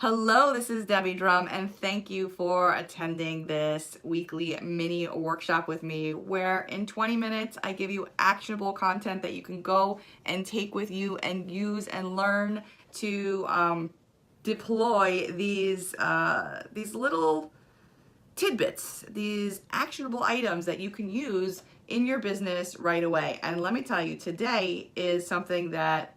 Hello, this is Debbie Drum, and thank you for attending this weekly mini workshop with me, where in 20 minutes I give you actionable content that you can go and take with you and use and learn to deploy these little tidbits, these actionable items that you can use in your business right away. And let me tell you, today is something that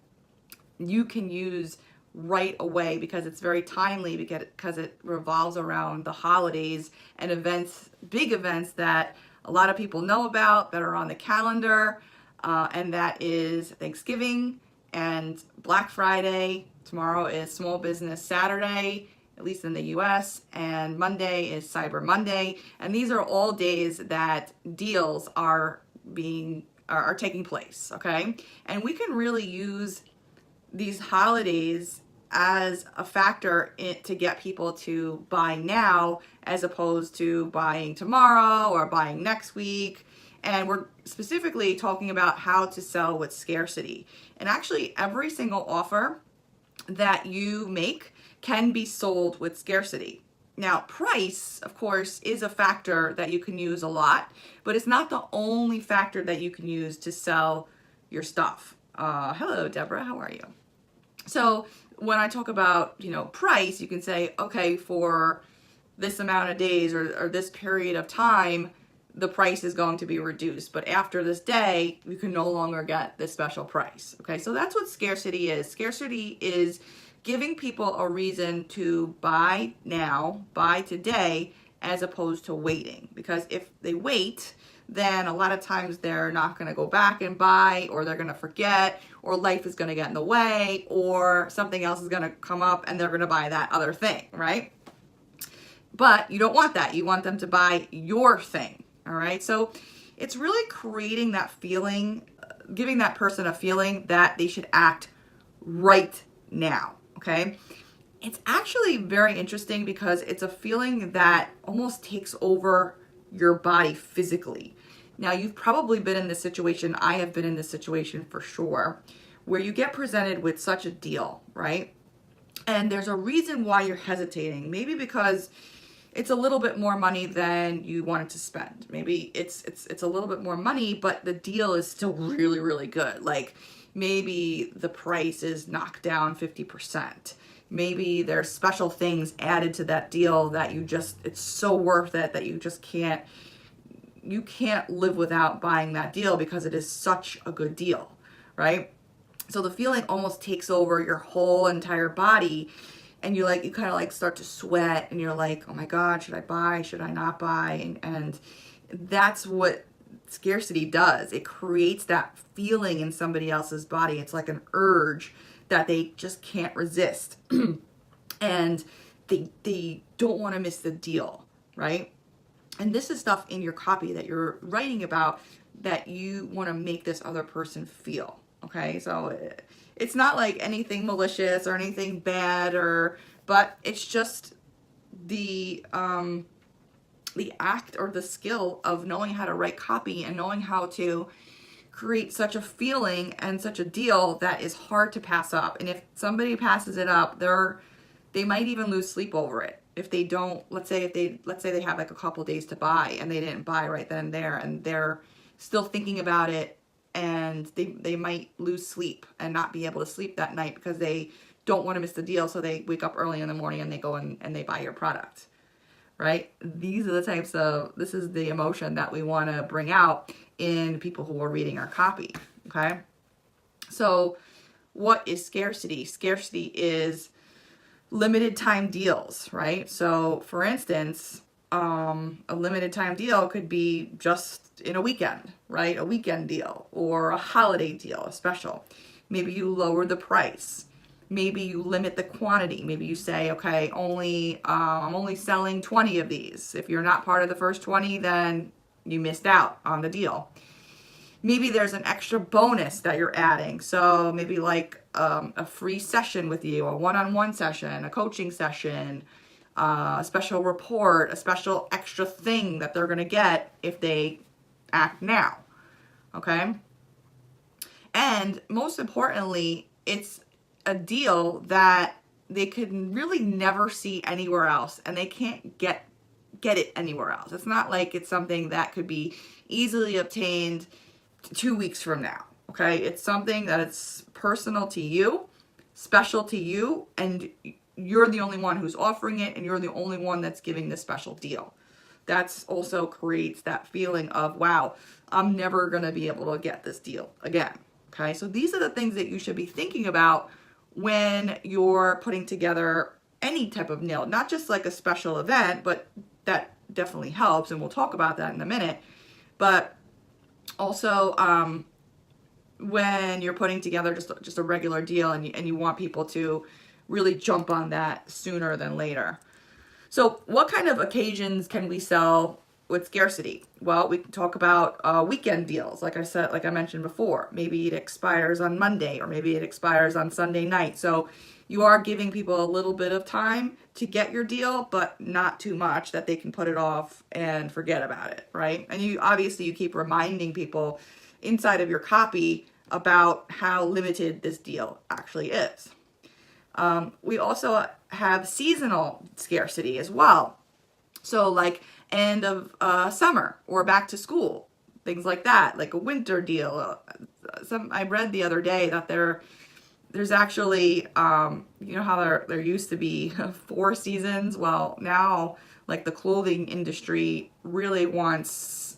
you can use right away because it's very timely, because it revolves around the holidays and events, big events that a lot of people know about, that are on the calendar, and that is Thanksgiving and Black Friday. Tomorrow is Small Business Saturday, at least in the US, and Monday is Cyber Monday. And these are all days that deals are taking place, okay? And we can really use these holidays as a factor to get people to buy now as opposed to buying tomorrow or buying next week. And we're specifically talking about how to sell with scarcity. And actually, every single offer that you make can be sold with scarcity. Now, price, of course, is a factor that you can use a lot, but it's not the only factor that you can use to sell your stuff. Hello, Deborah, how are you? So when I talk about, price, you can say, okay, for this amount of days or this period of time, the price is going to be reduced. But after this day, you can no longer get this special price. Okay, so that's what scarcity is. Scarcity is giving people a reason to buy now, buy today, as opposed to waiting. Because if they wait, then a lot of times they're not going to go back and buy, or they're going to forget, or life is going to get in the way, or something else is going to come up and they're going to buy that other thing, right? But you don't want that. You want them to buy your thing, all right? So it's really creating that feeling, giving that person a feeling that they should act right now, okay? It's actually very interesting because it's a feeling that almost takes over your body physically. Now, you've probably been in this situation. I have been in this situation for sure, where you get presented with such a deal, right? And there's a reason why you're hesitating. Maybe because it's a little bit more money than you wanted to spend. Maybe it's a little bit more money, but the deal is still really, really good. Like maybe the price is knocked down 50%. Maybe there's special things added to that deal that it's so worth it that you can't live without buying that deal because it is such a good deal, right? So the feeling almost takes over your whole entire body, and you kind of start to sweat, and you're like, oh my God, should I buy? Should I not buy? And that's what scarcity does. It creates that feeling in somebody else's body. It's like an urge that they just can't resist. And they don't want to miss the deal, right? And this is stuff in your copy that you're writing about that you want to make this other person feel, okay? So it's not like anything malicious or anything bad, but it's just the act or the skill of knowing how to write copy and knowing how to create such a feeling and such a deal that is hard to pass up. And if somebody passes it up, they might even lose sleep over it. If they don't, let's say they have like a couple days to buy and they didn't buy right then and there, and they're still thinking about it, and they might lose sleep and not be able to sleep that night because they don't want to miss the deal. So they wake up early in the morning and they go and they buy your product, right? This is the emotion that we want to bring out in people who are reading our copy, okay? So what is scarcity? Scarcity is limited time deals, right? So for instance, a limited time deal could be just in a weekend, right? A weekend deal or a holiday deal, a special. Maybe you lower the price. Maybe you limit the quantity. Maybe you say, okay, I'm only selling 20 of these. If you're not part of the first 20, then you missed out on the deal. Maybe there's an extra bonus that you're adding. So maybe like a free session with you, a one-on-one session, a coaching session, a special report, a special extra thing that they're going to get if they act now. Okay? And most importantly, it's a deal that they could really never see anywhere else, and they can't get it anywhere else. It's not like it's something that could be easily obtained 2 weeks from now. Okay, it's something that it's personal to you, special to you, and you're the only one who's offering it, and you're the only one that's giving this special deal. That's also creates that feeling of, wow, I'm never going to be able to get this deal again. Okay, so these are the things that you should be thinking about when you're putting together any type of deal, not just like a special event, but that definitely helps, and we'll talk about that in a minute. But also, when you're putting together just a regular deal, and you want people to really jump on that sooner than later. So what kind of occasions can we sell with scarcity? Well, we can talk about weekend deals. Like I mentioned before, maybe it expires on Monday, or maybe it expires on Sunday night. So you are giving people a little bit of time to get your deal, but not too much that they can put it off and forget about it, right? And you keep reminding people inside of your copy about how limited this deal actually is. We also have seasonal scarcity as well. So like end of summer or back to school, things like that, like a winter deal. I read the other day that there's actually, you know how there used to be 4 seasons? Well, now like the clothing industry really wants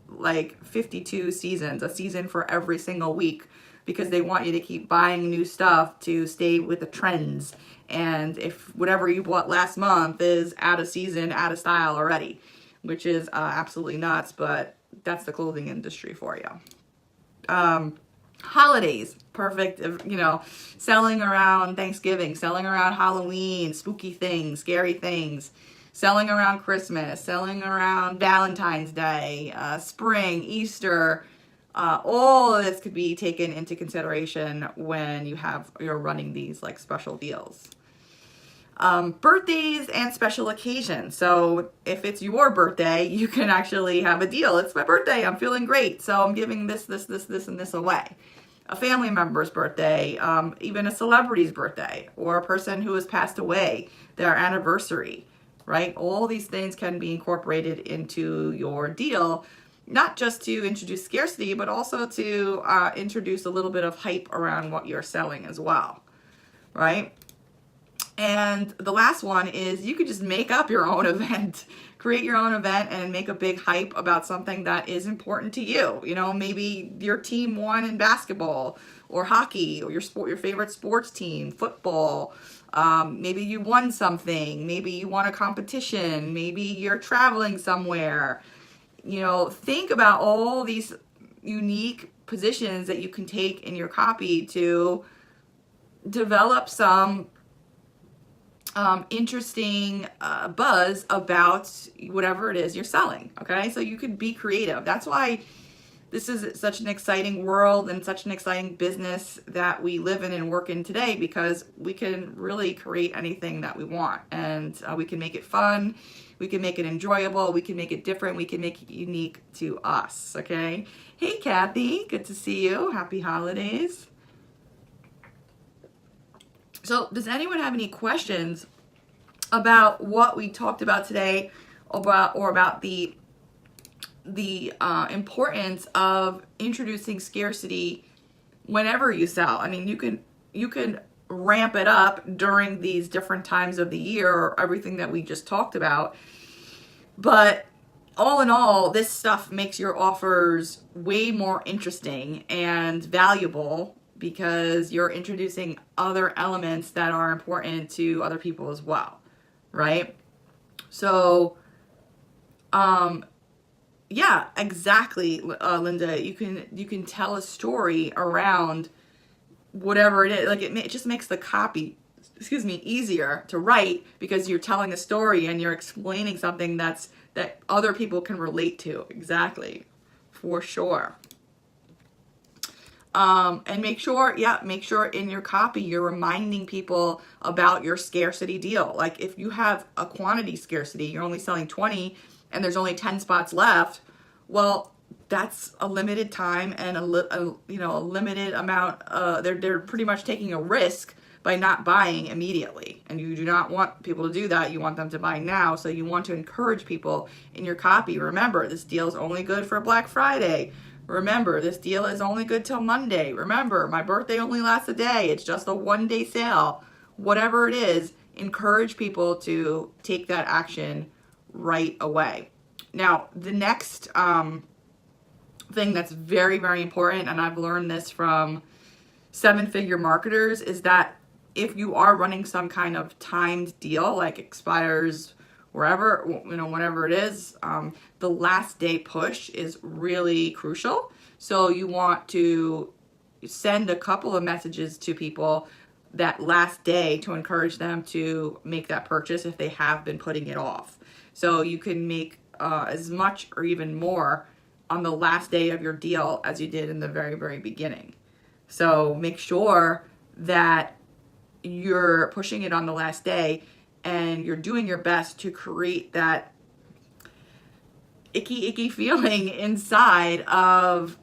like 52 seasons, a season for every single week, because they want you to keep buying new stuff to stay with the trends. And if whatever you bought last month is out of season, out of style already, which is absolutely nuts, but that's the clothing industry for you. Holidays, perfect, you know, selling around Thanksgiving, selling around Halloween, spooky things, scary things, selling around Christmas, selling around Valentine's Day, spring, Easter. All of this could be taken into consideration when you're running these like special deals. Birthdays and special occasions. So if it's your birthday, you can actually have a deal. It's my birthday, I'm feeling great, so I'm giving this, and this away. A family member's birthday, even a celebrity's birthday, or a person who has passed away, their anniversary, right? All these things can be incorporated into your deal, not just to introduce scarcity, but also to introduce a little bit of hype around what you're selling as well, right? And the last one is you could just make up your own event, create your own event and make a big hype about something that is important to you. You know, maybe your team won in basketball or hockey, or your favorite sports team, football. Maybe you won something, maybe you won a competition, maybe you're traveling somewhere. You know, think about all these unique positions that you can take in your copy to develop some interesting buzz about whatever it is you're selling. Okay, so you could be creative. That's why this is such an exciting world and such an exciting business that we live in and work in today, because we can really create anything that we want, and we can make it fun, we can make it enjoyable, we can make it different, we can make it unique to us. Okay, hey Kathy, good to see you. Happy holidays. So does anyone have any questions about what we talked about today, about the importance of introducing scarcity whenever you sell? I mean, you can ramp it up during these different times of the year, or everything that we just talked about. But all in all, this stuff makes your offers way more interesting and valuable, because you're introducing other elements that are important to other people as well, right? So, yeah, exactly, Linda. You can tell a story around whatever it is. Like it just makes the copy, easier to write, because you're telling a story and you're explaining something that other people can relate to. Exactly, for sure. And make sure in your copy you're reminding people about your scarcity deal. Like if you have a quantity scarcity, you're only selling 20 and there's only 10 spots left, well, that's a limited time and a limited amount. They're pretty much taking a risk by not buying immediately. And you do not want people to do that. You want them to buy now. So you want to encourage people in your copy. Remember, this deal is only good for Black Friday. Remember, this deal is only good till Monday. Remember, my birthday only lasts a day. It's just a one-day sale. Whatever it is, encourage people to take that action right away. Now, the next thing that's very, very important, and I've learned this from seven-figure marketers, is that if you are running some kind of timed deal, like expires wherever, whenever it is, the last day push is really crucial. So you want to send a couple of messages to people that last day to encourage them to make that purchase if they have been putting it off. So you can make as much or even more on the last day of your deal as you did in the very, very beginning. So make sure that you're pushing it on the last day and you're doing your best to create that icky feeling inside of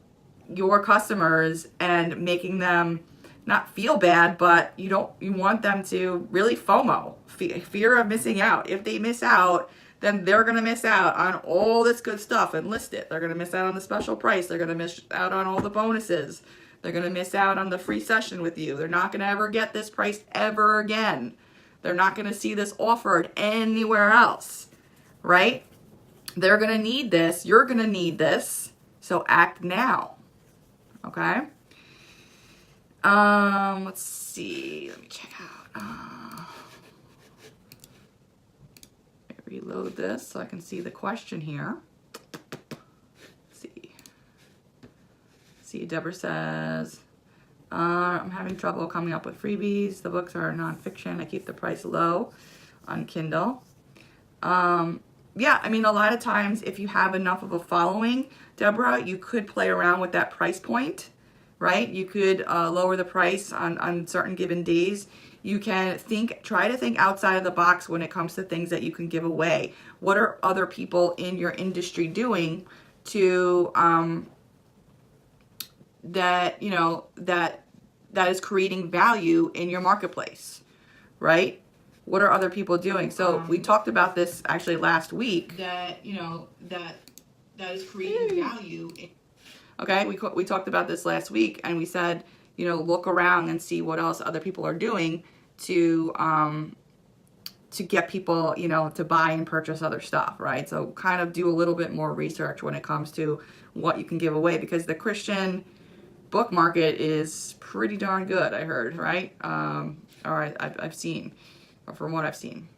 your customers and making them not feel bad, but you want them to really FOMO, fear of missing out. If they miss out, then they're going to miss out on all this good stuff and list it. They're going to miss out on the special price. They're going to miss out on all the bonuses. They're going to miss out on the free session with you. They're not going to ever get this price ever again. They're not going to see this offered anywhere else, right? They're going to need this. You're going to need this. So act now. Okay? Let's see. Let me check out. Reload this so I can see the question here. Let's see, Deborah says, I'm having trouble coming up with freebies. The books are nonfiction. I keep the price low on Kindle. Yeah, I mean, a lot of times if you have enough of a following, Deborah, you could play around with that price point, right? You could lower the price on certain given days. You can try to think outside of the box when it comes to things that you can give away. What are other people in your industry doing to that is creating value in your marketplace, right? What are other people doing? So we talked about this actually last week. That is creating value. Okay, we talked about this last week, and we said, look around and see what else other people are doing to get people, to buy and purchase other stuff, right? So kind of do a little bit more research when it comes to what you can give away, because the Christian book market is pretty darn good, I heard, right? I've seen, or from what I've seen.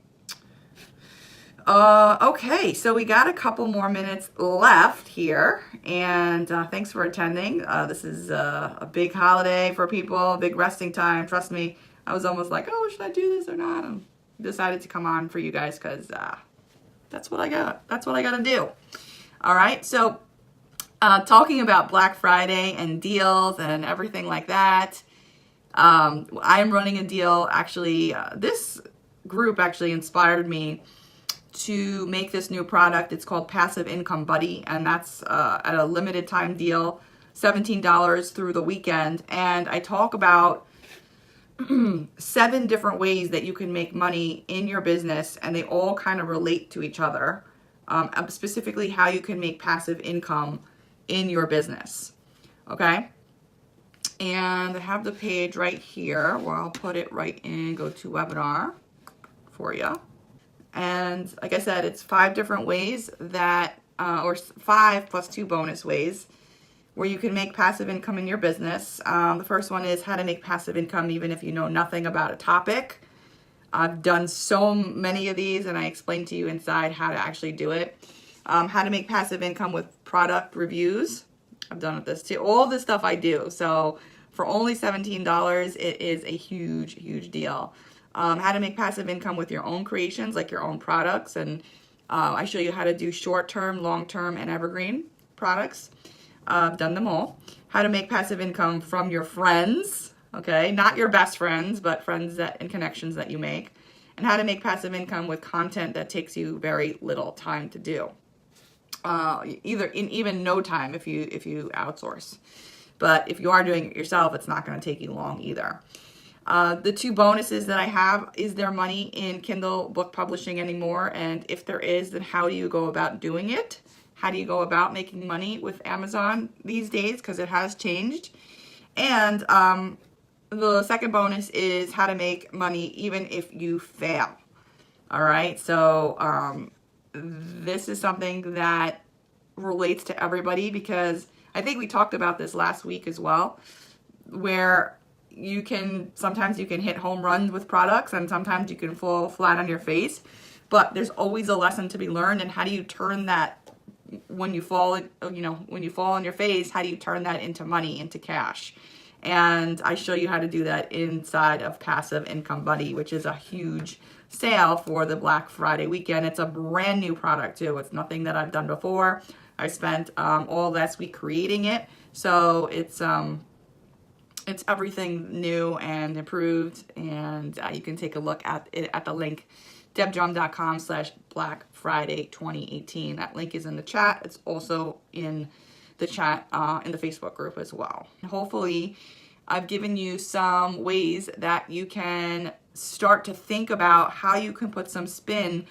Okay, so we got a couple more minutes left here, and thanks for attending. This is a big holiday for people, big resting time. Trust me, I was almost like, oh, should I do this or not? And decided to come on for you guys because that's what I got. That's what I got to do. All right, so talking about Black Friday and deals and everything like that, I'm running a deal. Actually, this group actually inspired me to make this new product. It's called Passive Income Buddy, and that's at a limited time deal, $17 through the weekend. And I talk about 7 different ways that you can make money in your business, and they all kind of relate to each other. Specifically how you can make passive income in your business. Okay? And I have the page right here where I'll put it right in GoToWebinar for you. And like I said, it's 5 different ways that, or 5 plus 2 bonus ways where you can make passive income in your business. The first one is how to make passive income even if you know nothing about a topic. I've done so many of these, and I explain to you inside how to actually do it. How to make passive income with product reviews. I've done this too. All this stuff I do. So for only $17, it is a huge, huge deal. How to make passive income with your own creations, like your own products. And I show you how to do short-term, long-term, and evergreen products. I've done them all. How to make passive income from your friends, okay? Not your best friends, but friends and connections that you make. And how to make passive income with content that takes you very little time to do. Even no time if you outsource. But if you are doing it yourself, it's not going to take you long either. The two bonuses that I have: is there money in Kindle book publishing anymore? And if there is, then how do you go about doing it? How do you go about making money with Amazon these days? Because it has changed. And the second bonus is how to make money even if you fail. All right. So this is something that relates to everybody, because I think we talked about this last week as well, where sometimes you can hit home runs with products and sometimes you can fall flat on your face, but there's always a lesson to be learned. And how do you turn that, when you fall on your face, how do you turn that into money, into cash? And I show you how to do that inside of Passive Income Buddy, which is a huge sale for the Black Friday weekend. It's a brand new product too. It's nothing that I've done before. I spent all last week creating it, so it's everything new and improved. And you can take a look at it at the link debdrum.com/Black Friday 2018. That link is in the chat. It's also in the chat in the Facebook group as well. Hopefully I've given you some ways that you can start to think about how you can put some spin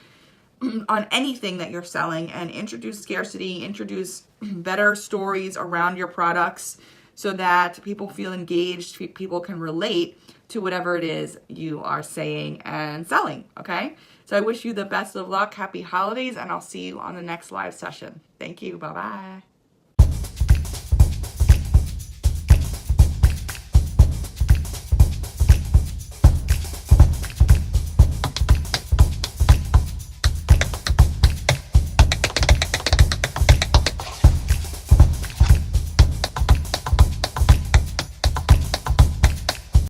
on anything that you're selling and introduce scarcity, introduce better stories around your products so that people feel engaged, people can relate to whatever it is you are saying and selling, okay? So I wish you the best of luck, happy holidays, and I'll see you on the next live session. Thank you, bye-bye.